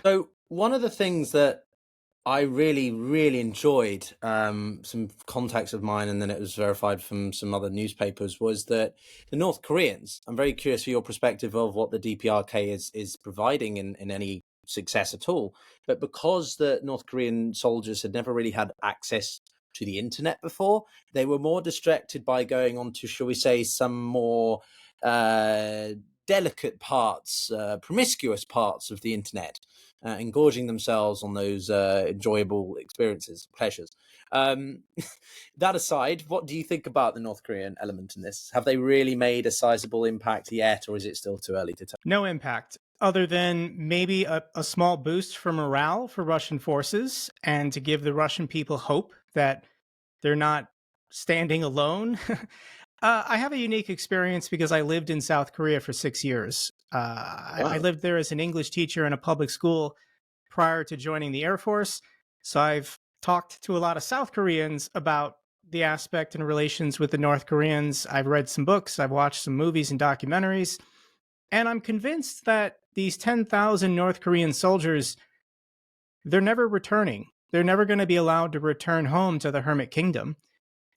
So one of the things that I really, really enjoyed, some contacts of mine, and then it was verified from some other newspapers, was that the North Koreans, I'm very curious for your perspective of what the DPRK is providing in any success at all. But because the North Korean soldiers had never really had access to the internet before, they were more distracted by going on to, shall we say, some more uh, delicate parts, promiscuous parts of the internet, engorging themselves on those enjoyable experiences, pleasures. Um, that aside, what do you think about the North Korean element in this? Have they really made a sizable impact yet, or is it still too early to tell? No impact, other than maybe a small boost for morale for Russian forces and to give the Russian people hope that they're not standing alone. I have a unique experience because I lived in South Korea for 6 years. I Wow. lived there as an English teacher in a public school prior to joining the Air Force. So I've talked to a lot of South Koreans about the aspect and relations with the North Koreans. I've read some books, I've watched some movies and documentaries, and I'm convinced that these 10,000 North Korean soldiers, they're never returning. They're never going to be allowed to return home to the Hermit Kingdom.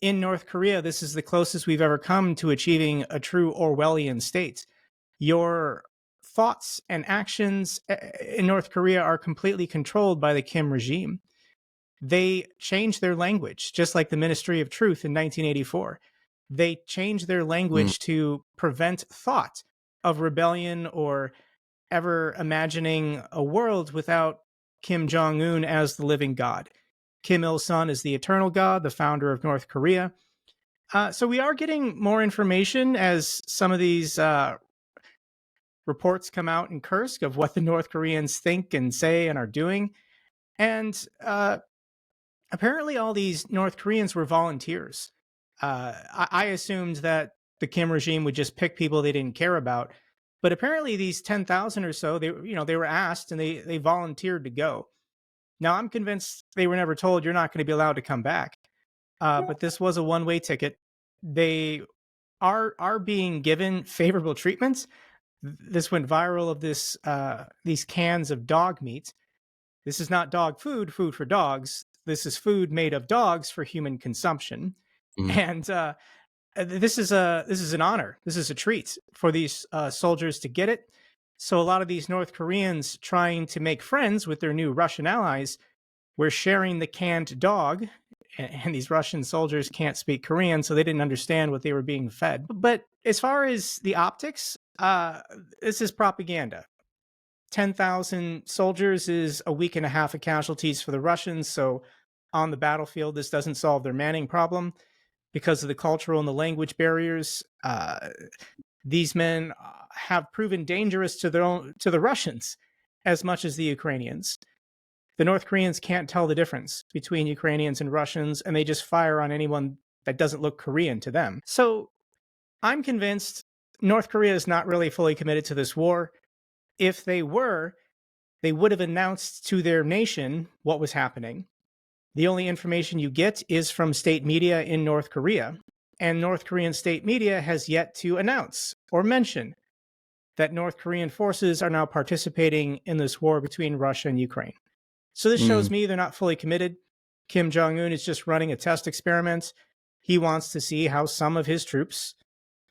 In North Korea, this is the closest we've ever come to achieving a true Orwellian state. Your thoughts and actions in North Korea are completely controlled by the Kim regime. They changed their language, just like the Ministry of Truth in 1984. They changed their Mm. language to prevent thought of rebellion or ever imagining a world without Kim Jong un as the living God. Kim Il sung is the eternal God, the founder of North Korea. So we are getting more information as some of these reports come out in Kursk of what the North Koreans think and say and are doing. And apparently, all these North Koreans were volunteers. I assumed that the Kim regime would just pick people they didn't care about, but apparently, these 10,000 or so, they were asked and they volunteered to go. Now, I'm convinced they were never told you're not going to be allowed to come back. But this was a one-way ticket. They are being given favorable treatments. This went viral of these cans of dog meat. This is not dog food, food for dogs. This is food made of dogs for human consumption. Mm. And this is an honor. This is a treat for these soldiers to get it. So a lot of these North Koreans trying to make friends with their new Russian allies were sharing the canned dog, and these Russian soldiers can't speak Korean, so they didn't understand what they were being fed. But as far as the optics, this is propaganda. 10,000 soldiers is a week and a half of casualties for the Russians. So on the battlefield, this doesn't solve their manning problem because of the cultural and the language barriers. These men have proven dangerous to the Russians as much as the Ukrainians. The North Koreans can't tell the difference between Ukrainians and Russians, and they just fire on anyone that doesn't look Korean to them. So I'm convinced North Korea is not really fully committed to this war. If they were, they would have announced to their nation what was happening. The only information you get is from state media in North Korea, and North Korean state media has yet to announce or mention that North Korean forces are now participating in this war between Russia and Ukraine. So this shows Mm. me they're not fully committed. Kim Jong-un is just running a test experiment. He wants to see how some of his troops,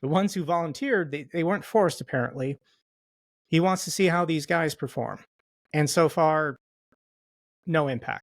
the ones who volunteered, they weren't forced apparently. He wants to see how these guys perform. And so far, no impact.